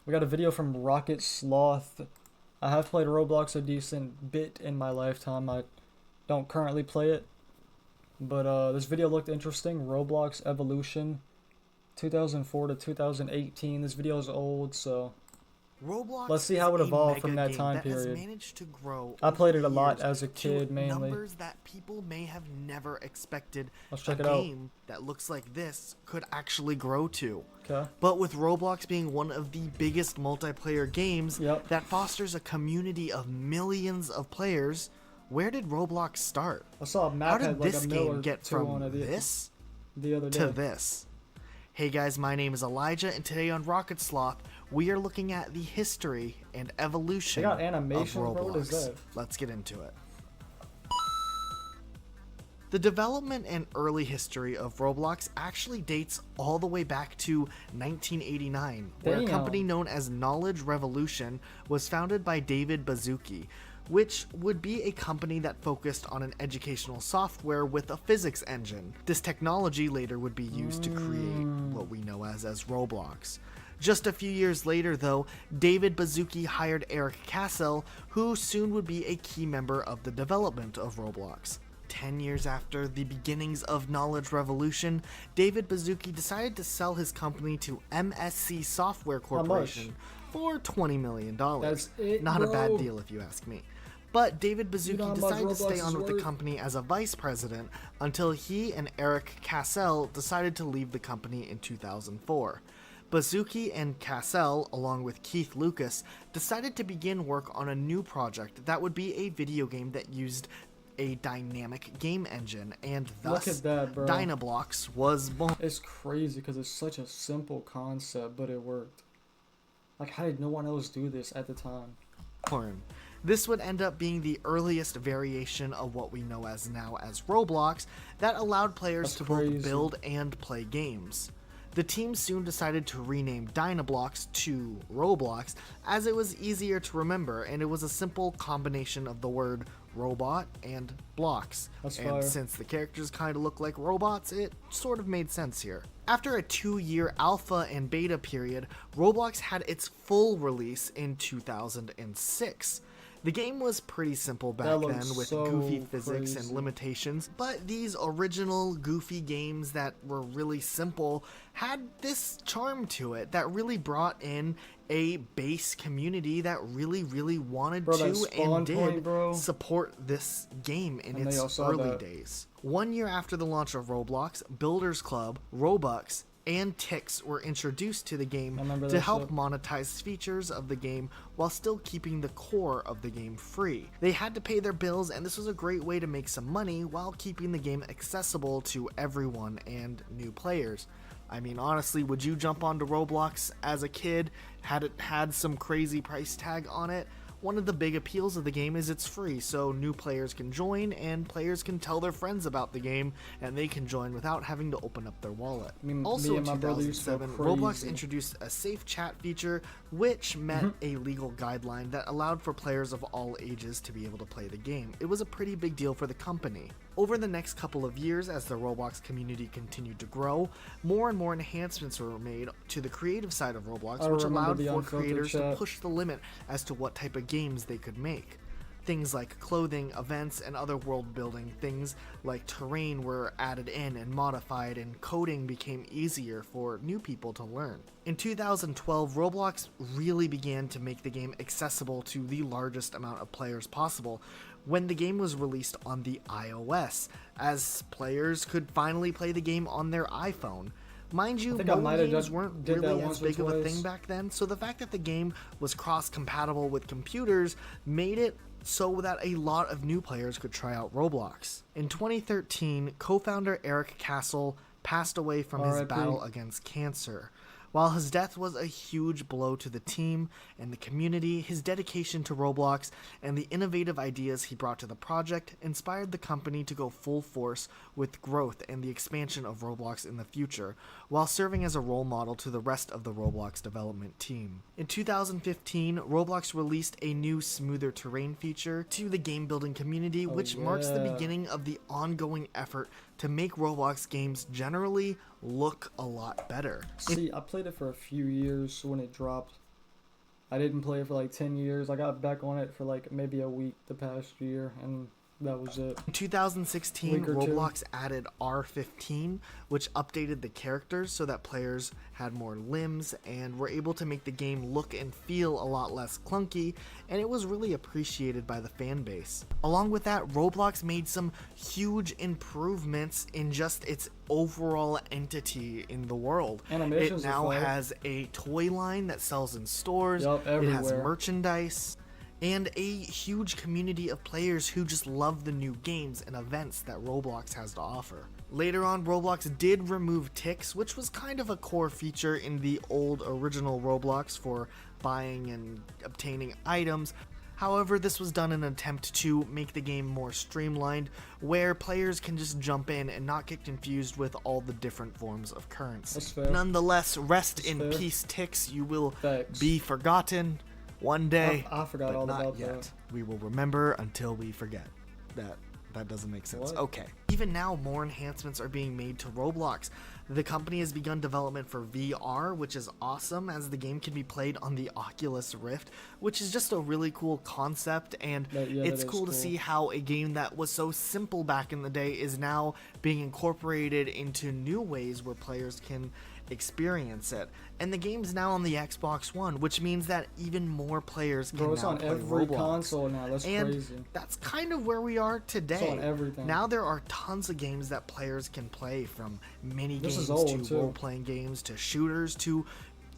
We got a video from Rocket Sloth. I have played Roblox a decent bit in my lifetime. I don't currently play it, but this video looked interesting. Roblox evolution, 2004 to 2018. This video is old, so let's Roblox see is how it a evolved from mega that game time that has period. managed to grow I over played it the a lot years as a to kid mainly. numbers that people may have never expected Let's a check it out. game that looks like this could actually grow to. Okay. But with Roblox being one of the biggest multiplayer games Yep. that fosters a community of millions of players, where did Roblox start? I saw a How map did had like this a mill game or get two on from it this the other to day. this? Hey guys, my name is Elijah, and today on Rocket Sloth, we are looking at the history and evolution They got of animations, bro. What is Roblox. that? Let's get into it. The development and early history of Roblox actually dates all the way back to 1989, where a company Damn. known as Knowledge Revolution was founded by David Baszucki, which would be a company that focused on an educational software with a physics engine. This technology later would be used to create what we know as Roblox. Just a few years later, though, David Baszucki hired Eric Cassell, who soon would be a key member of the development of Roblox. 10 years after the beginnings of Knowledge Revolution, David Baszucki decided to sell his company to MSC Software Corporation for $20 million. That's it, Not a bad bro. deal if you ask me. But David You know Baszucki how much decided to Roblox stay is on with the worth? company as a vice president until he and Eric Cassell decided to leave the company in 2004. Baszucki and Cassell, along with Keith Lucas, decided to begin work on a new project that would be a video game that used a dynamic game engine, and Look thus at that, bro. Dynablocks was born. It's crazy because it's such a simple concept, but it worked. Like, how did no one else do this at the time? This would end up being the earliest variation of what we know as now as Roblox that allowed players That's to crazy. both build and play games. The team soon decided to rename Dynablocks to Roblox as it was easier to remember, and it was a simple combination of the word robot and blocks. That's And fire. since the characters kind of look like robots, it sort of made sense here. After a 2-year alpha and beta period, Roblox had its full release in 2006. The game was pretty simple back That then looks with so goofy physics and crazy. limitations, but these original goofy games that were really simple had this charm to it that really brought in a base community that really wanted Bro, that to spawn and did point, bro. support this game in And they its all saw early that. days. 1 year after the launch of Roblox, Builders Club, Robux, and Tix were introduced to the game I remember to that help shit. monetize features of the game while still keeping the core of the game free. They had to pay their bills, and this was a great way to make some money while keeping the game accessible to everyone and new players. I mean, honestly, would you jump onto Roblox as a kid had it had some crazy price tag on it? One of the big appeals of the game is it's free, so new players can join and players can tell their friends about the game and they can join without having to open up their wallet. Me Also in and my brother used to go 2007, Roblox crazy. introduced a safe chat feature which met a legal guideline that allowed for players of all ages to be able to play the game. It was a pretty big deal for the company. Over the next couple of years, as the Roblox community continued to grow, more and more enhancements were made to the creative side of Roblox, I which remember allowed the for unfiltered creators to chat. push the limit as to what type of games they could make. Things like clothing, events, and other world building things like terrain were added in and modified, and coding became easier for new people to learn. In 2012, Roblox really began to make the game accessible to the largest amount of players possible when the game was released on the iOS, as players could finally play the game on their iPhone. Mind you, think I might mobile have games done- weren't did that really as once or big of a twice. thing back then, so the fact that the game was cross-compatible with computers made it so that a lot of new players could try out Roblox. In 2013, co-founder Eric Cassell passed away from his R.I.P. battle against cancer. While his death was a huge blow to the team and the community, his dedication to Roblox and the innovative ideas he brought to the project inspired the company to go full force with growth and the expansion of Roblox in the future, while serving as a role model to the rest of the Roblox development team. In 2015, Roblox released a new smoother terrain feature to the game building community, which marks the yeah. beginning of the ongoing effort to make Roblox games generally look a lot better. See, I played it for a few years when it dropped. I didn't play it for like 10 years. I got back on it for like maybe a week the past year, and that was it. In 2016, Week or two. Roblox added R15, which updated the characters so that players had more limbs and were able to make the game look and feel a lot less clunky, and it was really appreciated by the fan base. Along with that, Roblox made some huge improvements in just its overall entity in the world. Animations It now are fire. has a toy line that sells in stores, Yup, it has everywhere. merchandise, and a huge community of players who just love the new games and events that Roblox has to offer. Later on, Roblox did remove ticks, which was kind of a core feature in the old original Roblox for buying and obtaining items. However, this was done in an attempt to make the game more streamlined, where players can just jump in and not get confused with all the different forms of currency. That's fair. Nonetheless, rest That's in fair. peace, ticks. You will Facts. be forgotten one day. I forgot but all not about yet. that. We will remember until we forget. That doesn't make sense. What? Okay. Even now, more enhancements are being made to Roblox. The company has begun development for VR, which is awesome, as the game can be played on the Oculus Rift, which is just a really cool concept, and Yeah, it's that is cool to cool. see how a game that was so simple back in the day is now being incorporated into new ways where players can experience it. And the game's now on the Xbox One, which means that even more players can Bro, it's now on play every Roblox. console now. That's And crazy. that's kind of where we are today. on everything. Now there are tons of games that players can play, from mini This games is old, to too. role-playing games to shooters to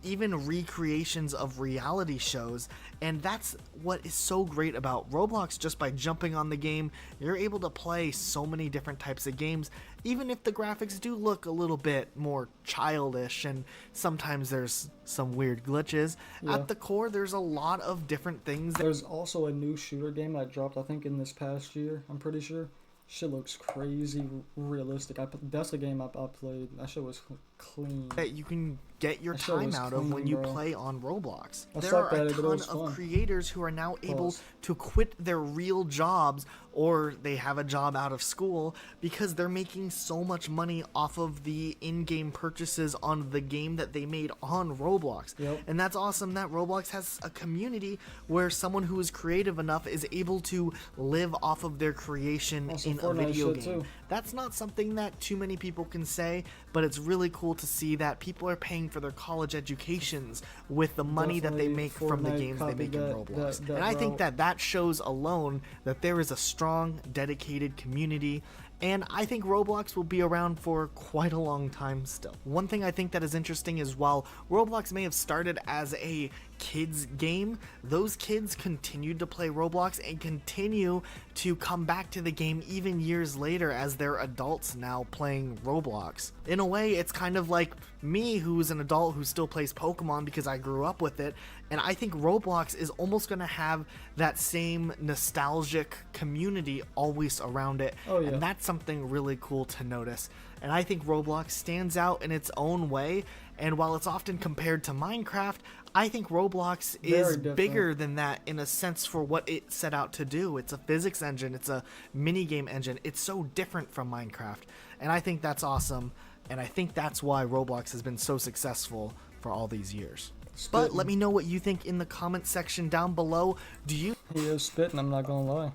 even recreations of reality shows. And that's what is so great about Roblox. Just by jumping on the game, you're able to play so many different types of games, even if the graphics do look a little bit more childish and sometimes there's some weird glitches. Yeah. At the core, there's a lot of different things that There's also a new shooter game that dropped, I think, in this past year. I'm pretty sure. Shit looks crazy realistic. That's the game I played. That shit was clean. you can get your That shit time was out of when clean, you bro. play on Roblox. I There sucked are at a it, but it ton was of fun. creators who are now able Pause. to quit their real jobs, or they have a job out of school, because they're making so much money off of the in-game purchases on the game that they made on Roblox. Yep. And that's awesome that Roblox has a community where someone who is creative enough is able to live off of their creation Also in a Fortnite video shit, game. too. That's not something that too many people can say, but it's really cool to see that people are paying for their college educations with the money that they Definitely make from the Fortnite games they copied make in that- Roblox. that And I think route. that shows alone that there is a strong, dedicated community, and I think Roblox will be around for quite a long time still. One thing I think that is interesting is, while Roblox may have started as a kids game, those kids continued to play Roblox and continue to come back to the game even years later as they're adults now playing Roblox. In a way, it's kind of like me, who's an adult who still plays Pokemon because I grew up with it, and I think Roblox is almost going to have that same nostalgic community always around it. Oh, yeah. And that's something really cool to notice. And I think Roblox stands out in its own way, and while it's often compared to Minecraft, I think Roblox Very is different. bigger than that in a sense for what it set out to do. It's a physics engine, it's a mini game engine. It's so different from Minecraft, and I think that's awesome, and I think that's why Roblox has been so successful for all these years. But Spitting. let me know what you think in the comment section down below. Do you He is spitting, I'm not gonna lie.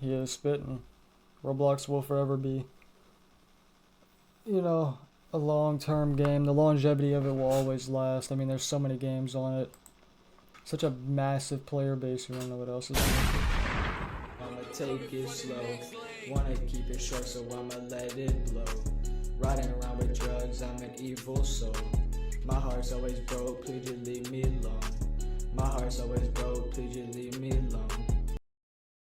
He is spitting. Roblox will forever be, a long-term game. The longevity of it will always last. I mean, there's so many games on it. Such a massive player base, you don't know what else is on it. I'ma take it slow. Wanna keep it short, so I'ma let it blow. Riding around with drugs, I'm an evil soul. My heart's always broke, please just leave